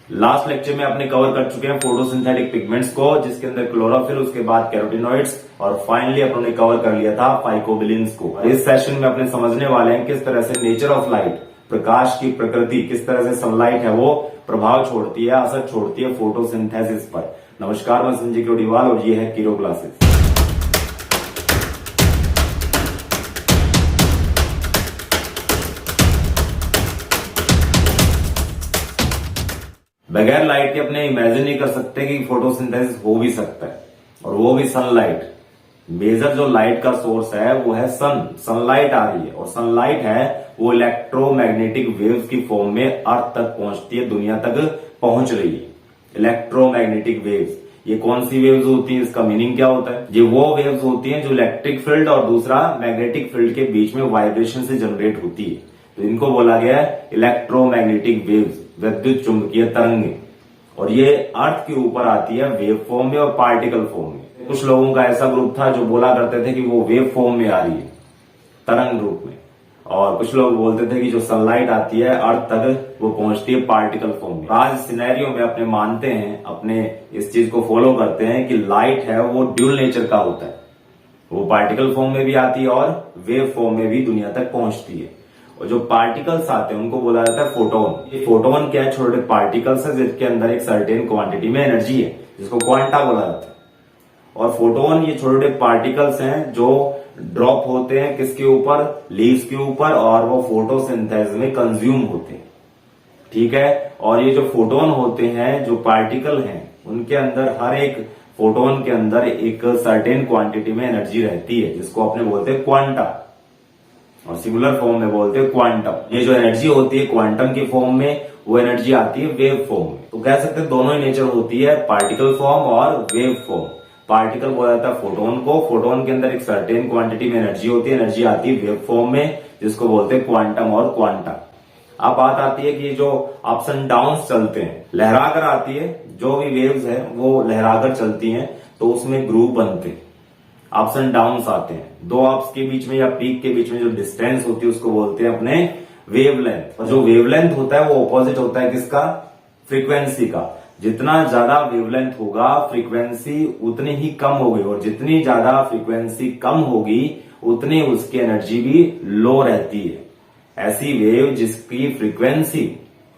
Last lecture में अपने cover कर चुके हैं फोटोसिंथेटिक पिगमेंट्स को, जिसके अंदर क्लोरोफिल, उसके बाद कैरोटिनॉइड्स और फाइनली अपने कवर कर लिया था फाइकोबिलिन्स को। इस सेशन में अपने समझने वाले हैं किस तरह से नेचर ऑफ लाइट, प्रकाश की प्रकृति, किस तरह से सनलाइट है वो प्रभाव छोड़ती है, असर छोड़ती है फोटोसिंथेसिस पर। नमस्कार, मैं संजय क्रोडीवाल और ये है कीरो क्लासेस। बगैर लाइट के अपने इमेजिन नहीं कर सकते कि फोटोसिंथेसिस हो भी सकता है, और वो भी सनलाइट। मेजर जो लाइट का सोर्स है वो है सनलाइट आ रही है, और सनलाइट है वो इलेक्ट्रोमैग्नेटिक वेव्स की फॉर्म में अर्थ तक पहुंचती है, दुनिया तक पहुंच रही है। इलेक्ट्रोमैग्नेटिक वेव्स, ये कौन सी वेव्स होती है, इसका मीनिंग क्या होता है? ये वो वेव्स होती हैं जो इलेक्ट्रिक फील्ड और दूसरा मैग्नेटिक फील्ड के बीच में वाइब्रेशन से जनरेट होती है, तो इनको बोला गया है इलेक्ट्रोमैग्नेटिक वेव्स, विद्युत चुंबकीय तरंगे। और ये अर्थ के ऊपर आती है वेव फॉर्म में और पार्टिकल फॉर्म में। कुछ लोगों का ऐसा ग्रुप था जो बोला करते थे कि वो वेव फॉर्म में आ रही है, तरंग रूप में, और कुछ लोग बोलते थे कि जो सनलाइट आती है अर्थ तक वो पहुंचती है पार्टिकल फॉर्म में। आज सिनेरियो में अपने मानते हैं, अपने इस चीज को फॉलो करते हैं कि लाइट है वो ड्यूल नेचर का होता है, वो पार्टिकल फॉर्म में भी आती है और वेव फॉर्म में भी दुनिया तक पहुंचती है। और जो पार्टिकल्स आते हैं उनको बोला जाता है फोटोन। ये फोटोन क्या है? छोटे पार्टिकल्स है जिसके अंदर एक सर्टेन क्वांटिटी में एनर्जी है, जिसको क्वांटा बोला जाता है। और फोटोन ये छोटे पार्टिकल्स हैं जो ड्रॉप होते हैं किसके ऊपर? लीव्स के ऊपर, और वो फोटोसिंथेसिस में कंज्यूम होते हैं। ठीक है। और ये जो फोटोन होते हैं, जो पार्टिकल हैं, उनके अंदर हर एक फोटोन के अंदर एक सर्टेन क्वांटिटी में एनर्जी रहती है, जिसको अपने बोलते हैं क्वांटा, और सिंगुलर फॉर्म में बोलते हैं क्वांटम। ये जो एनर्जी होती है क्वांटम की फॉर्म में, वो एनर्जी आती है वेव फॉर्म में। तो कह सकते हैं दोनों ही नेचर होती है, पार्टिकल फॉर्म और वेव फॉर्म। पार्टिकल बोला जाता है फोटोन को, फोटोन के अंदर एक सर्टेन क्वांटिटी में एनर्जी होती है, एनर्जी आती है वेव फॉर्म में, जिसको बोलते हैं क्वांटम और क्वांटा। अब बात आती है कि जो अप्स एंड डाउन्स चलते हैं, लहराकर आती है, जो भी वेव्स है वो लहराकर चलती हैं, तो उसमें ग्रुप बनते हैं, अप्स एंड डाउन्स आते हैं। दो अप्स के बीच में या पीक के बीच में जो डिस्टेंस होती है उसको बोलते हैं अपने वेवलेंथ। और जो वेवलेंथ होता है वो ऑपोजिट होता है किसका? फ्रीक्वेंसी का। जितना ज्यादा वेवलेंथ होगा फ्रीक्वेंसी उतनी ही कम होगी, और जितनी ज्यादा फ्रीक्वेंसी कम होगी उतनी उसकी एनर्जी भी लो रहती है। ऐसी वेव जिसकी फ्रीक्वेंसी,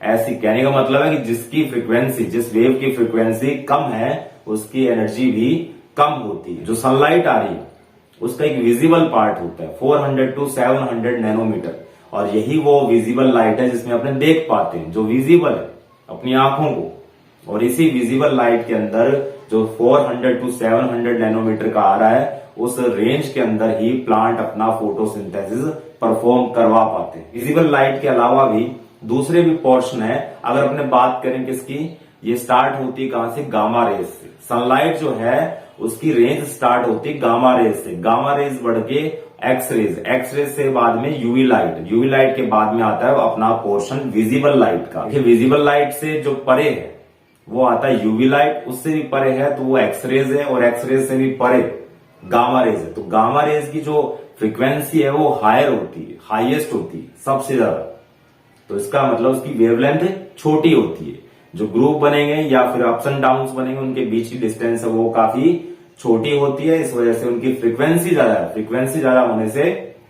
ऐसी कहने का मतलब है कि जिसकी फ्रीक्वेंसी, जिस वेव की फ्रीक्वेंसी कम है उसकी एनर्जी भी कम होती है। जो सनलाइट आ रही है उसका एक विजिबल पार्ट होता है 400 to 700 नैनोमीटर, और यही वो विजिबल लाइट है जिसमें अपने देख पाते हैं, जो विजिबल है अपनी आंखों को। और इसी विजिबल लाइट के अंदर जो 400 to 700 नैनोमीटर का आ रहा है, उस रेंज के अंदर ही प्लांट अपना फोटोसिंथेसिस परफॉर्म करवा पाते हैं। विजिबल लाइट के अलावा भी दूसरे भी पोर्शन है। अगर अपने बात करें किसकी, ये स्टार्ट होती है कहां से? गामा रेज से। सनलाइट जो है उसकी रेंज स्टार्ट होती है गामा रेज से, गामा रेज बढ़ के एक्स रेज, एक्स रेज से बाद में यूवी लाइट, यूवी लाइट के बाद में आता है अपना पोर्शन विजिबल लाइट का। विजिबल लाइट से जो परे है वो आता है यूवी लाइट, उससे भी परे है तो वो एक्स रेज है, और एक्स रेज से भी परे गामा रेज है। तो गामा रेज की जो फ्रीक्वेंसी है वो हायर होती है, हाईएस्ट होती है सबसे ज्यादा। तो इसका मतलब उसकी वेवलेंथ छोटी होती है। जो ग्रुप बनेंगे या फिर अप्स एंड डाउन्स बनेंगे उनके बीच की डिस्टेंस है वो काफी छोटी होती है, इस वजह से उनकी फ्रीक्वेंसी ज्यादा है। फ्रीक्वेंसी ज्यादा होने से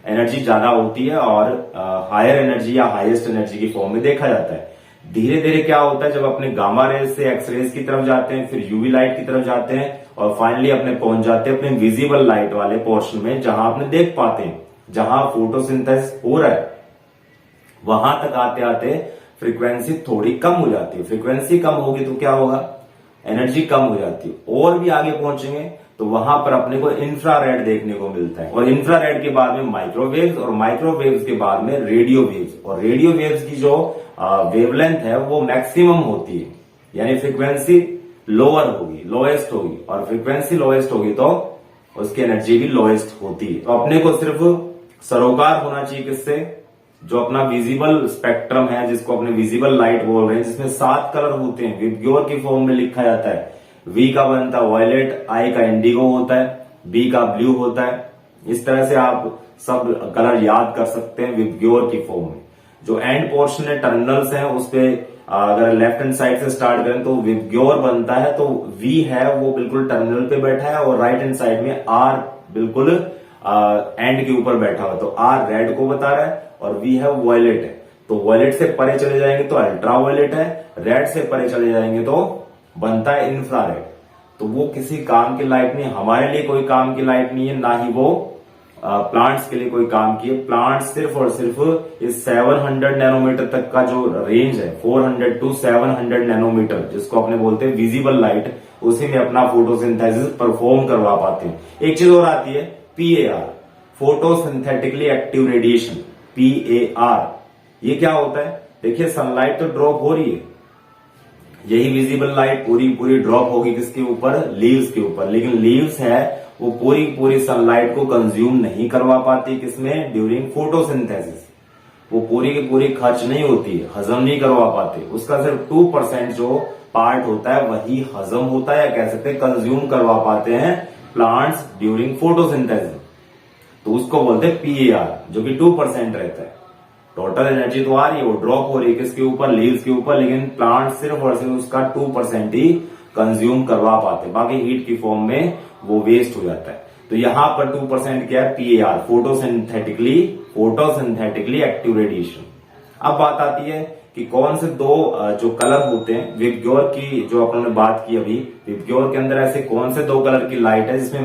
एनर्जी ज्यादा होती है, और हायर एनर्जी या हाईएस्ट एनर्जी की फॉर्म में देखा जाता है। धीरे धीरे क्या होता है, जब अपने गामा रेज से एक्स रेज की तरफ जाते हैं, फिर यूवी लाइट की तरफ जाते हैं, और फाइनली अपने पहुंच जाते हैं अपने विजिबल लाइट वाले पोर्शन में, जहां अपने देख पाते हैं, जहां फोटोसिंथेसिस हो रहा है। वहां तक आते आते फ्रीक्वेंसी थोड़ी कम हो जाती है। फ्रीक्वेंसी कम होगी तो क्या होगा? एनर्जी कम हो जाती है। और भी आगे पहुंचेंगे तो वहां पर अपने को इंफ्रारेड देखने को मिलता है, और इंफ्रारेड के बाद में माइक्रोवेव्स, और माइक्रोवेव्स के बाद में रेडियो वेव्स। और रेडियो वेव्स की जो वेवलेंथ है वो मैक्सिमम होती है, यानी फ्रीक्वेंसी लोअर होगी, लोएस्ट होगी, और फ्रीक्वेंसी लोएस्ट होगी तो उसकी एनर्जी भी लोएस्ट होती है। तो अपने को सिर्फ सरोकार होना चाहिए किससे? जो अपना विजिबल स्पेक्ट्रम है, जिसको अपने विजिबल लाइट बोल रहे हैं, जिसमें 7 कलर होते हैं, विबग्योर की फॉर्म में लिखा जाता है। वी का बनता है वायलेट, आई का इंडिगो होता है, बी का ब्लू होता है। इस तरह से आप सब कलर याद कर सकते हैं विबग्योर की फॉर्म में। जो एंड पोर्शन है, टर्मिनल्स हैं, उस पे अगर लेफ्ट हैंड साइड से स्टार्ट करें तो विबग्योर बनता है, तो वी है वो बिल्कुल टर्मिनल पे बैठा है और राइट हैंड साइड में आर बिल्कुल एंड के ऊपर बैठा हुआ, तो आर रेड को बता रहा है और वी है वॉयलेट है। तो वॉयलेट से परे चले जाएंगे तो अल्ट्रा वॉयलेट है, रेड से परे चले जाएंगे तो बनता है इंफ्रारेड। तो वो किसी काम की लाइट नहीं, हमारे लिए कोई काम की लाइट नहीं है, ना ही वो प्लांट्स के लिए कोई काम की है। प्लांट्स सिर्फ और सिर्फ इस 700 नैनोमीटर तक का जो रेंज है, 400 टू 700 नैनोमीटर, जिसको अपने बोलते हैं विजिबल लाइट, उसी में अपना फोटोसिंथेसिस परफॉर्म करवा पाते हैं। एक चीज और आती है PAR, photosynthetically active radiation, PAR। ये क्या होता है? देखिए सनलाइट तो ड्रॉप हो रही है, यही विजिबल लाइट पूरी ड्रॉप होगी किसके ऊपर? लीव्स के ऊपर। लेकिन लीव्स है वो पूरी सनलाइट को कंज्यूम नहीं करवा पाती, किसमें? During photosynthesis. वो पूरी की पूरी खर्च नहीं होती है, हजम नहीं करवा पाते, उसका सिर्फ 2% जो पार्ट होता है वही हजम होता है, या कह सकते हैं कंज्यूम करवा पाते हैं प्लांट्स ड्यूरिंग फोटोसिंथेसिस। तो उसको बोलते हैं PAR, जो कि 2% रहता है। टोटल एनर्जी तो आ रही है, वो ड्रॉप हो रही है किसके ऊपर? लीव्स के ऊपर, लेकिन प्लांट सिर्फ और सिर्फ उसका 2% ही कंज्यूम करवा पाते, बाकी हीट की फॉर्म में वो वेस्ट हो जाता है। तो यहां पर 2% क्या है? PAR, photosynthetically active radiation. अब बात आती है कि कौन से दो जो कलर होते हैं, विबग्योर की जो अपन ने बात की अभी, विबग्योर के अंदर ऐसे कौन से दो कलर की लाइट है जिसमें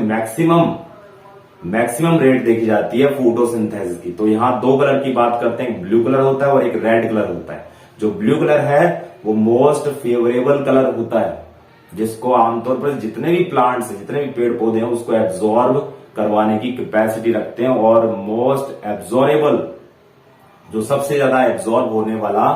मैक्सिमम रेट देखी जाती है फोटोसिंथेसिस की? तो यहां दो कलर की बात करते हैं, ब्लू कलर होता है और एक रेड कलर होता है। जो ब्लू कलर है वो मोस्ट फेवरेबल कलर होता है, जिसको आमतौर पर जितने भी प्लांट्स है, जितने भी पेड़ पौधे हैं, उसको एब्जॉर्ब करवाने की कैपेसिटी रखते हैं। और मोस्ट एब्जॉर्बेबल, जो सबसे ज्यादा एब्जॉर्ब होने वाला,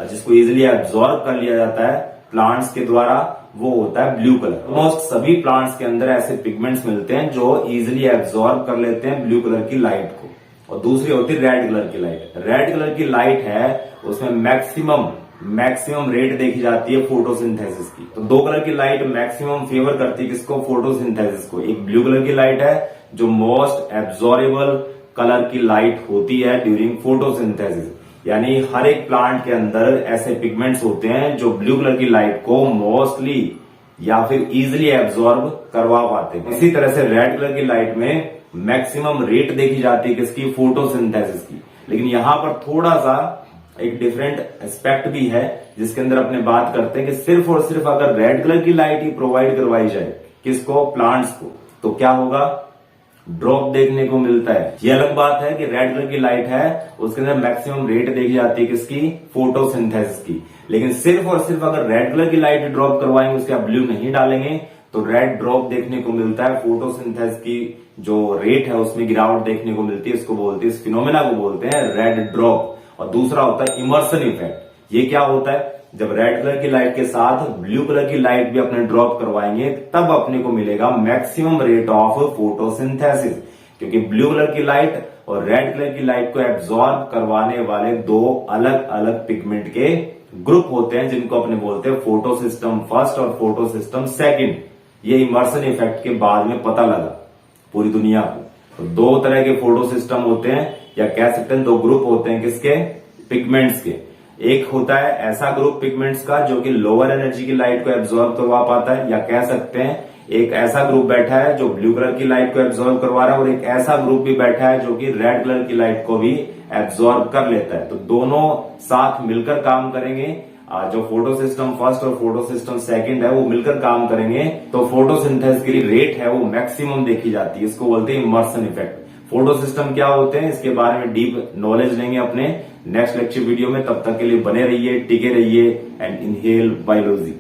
जिसको इजिली एब्जॉर्ब कर लिया जाता है प्लांट्स के द्वारा, वो होता है ब्लू कलर। ऑलमोस्ट सभी प्लांट्स के अंदर ऐसे पिगमेंट्स मिलते हैं जो इजिली एब्जॉर्ब कर लेते हैं ब्लू कलर की लाइट को। और दूसरी होती है रेड कलर की लाइट। रेड कलर की लाइट है उसमें मैक्सिमम रेट देखी जाती है फोटोसिंथेसिस की। तो दो कलर की लाइट मैक्सिमम फेवर करती है किसको? फोटोसिंथेसिस को। एक ब्लू कलर की लाइट है जो मोस्ट एब्जॉर्बेबल कलर की लाइट होती है ड्यूरिंग फोटोसिंथेसिस, यानी हर एक प्लांट के अंदर ऐसे पिगमेंट्स होते हैं जो ब्लू कलर की लाइट को मोस्टली या फिर इजिली एब्जॉर्ब करवा पाते हैं। इसी तरह से रेड कलर की लाइट में मैक्सिमम रेट देखी जाती है किसकी? फोटोसिंथेसिस की। लेकिन यहां पर थोड़ा सा एक डिफरेंट एस्पेक्ट भी है, जिसके अंदर अपने बात करते हैं कि सिर्फ और सिर्फ अगर रेड कलर की लाइट ही प्रोवाइड करवाई जाए किसको? प्लांट्स को, तो क्या होगा? ड्रॉप देखने को मिलता है। ये अलग बात है कि रेड कलर की लाइट है उसके अंदर मैक्सिमम रेट देखी जाती है किसकी? फोटोसिंथेसिस की। लेकिन सिर्फ और सिर्फ अगर रेड कलर की लाइट ड्रॉप करवाएंगे, उसके आप ब्लू नहीं डालेंगे, तो रेड ड्रॉप देखने को मिलता है। फोटोसिंथेसिस की जो रेट है उसमें गिरावट देखने को मिलती है, इसको बोलते हैं, इस फिनोमेना को बोलते हैं रेड ड्रॉप। और दूसरा होता है इमर्सन इफेक्ट। ये क्या होता है? जब रेड कलर की लाइट के साथ ब्लू कलर की लाइट भी अपने ड्रॉप करवाएंगे, तब अपने को मिलेगा मैक्सिमम रेट ऑफ फोटोसिंथेसिस, क्योंकि ब्लू कलर की लाइट और रेड कलर की लाइट को एब्जॉर्ब करवाने वाले दो अलग अलग पिगमेंट के ग्रुप होते हैं, जिनको अपने बोलते हैं फोटोसिस्टम फर्स्ट और फोटोसिस्टम सेकंड। ये इमर्सन इफेक्ट के बाद में पता लगा पूरी दुनिया को। तो दो तरह के फोटोसिस्टम होते हैं, या कह सकते हैं दो ग्रुप होते हैं किसके? पिगमेंट्स के। एक होता है ऐसा ग्रुप पिगमेंट्स का जो कि लोअर एनर्जी की लाइट को एब्जॉर्ब करवा पाता है, या कह सकते हैं एक ऐसा ग्रुप बैठा है जो ब्लू कलर की लाइट को एब्जॉर्ब करवा रहा है, और एक ऐसा ग्रुप भी बैठा है जो कि रेड कलर की लाइट को भी एब्जॉर्ब कर लेता है। तो दोनों साथ मिलकर काम करेंगे। जो फोटोसिस्टम फर्स्ट और फोटोसिस्टम सेकंड है वो मिलकर काम करेंगे, तो फोटोसिंथेसिस की रेट है वो मैक्सिमम देखी जाती है। इसको बोलते हैं इमर्सन इफेक्ट। फोटोसिस्टम क्या होते हैं, इसके बारे में डीप नॉलेज लेंगे अपने नेक्स्ट लेक्चर वीडियो में। तब तक के लिए बने रहिए, टिके रहिए एंड इनहेल बायोलॉजी।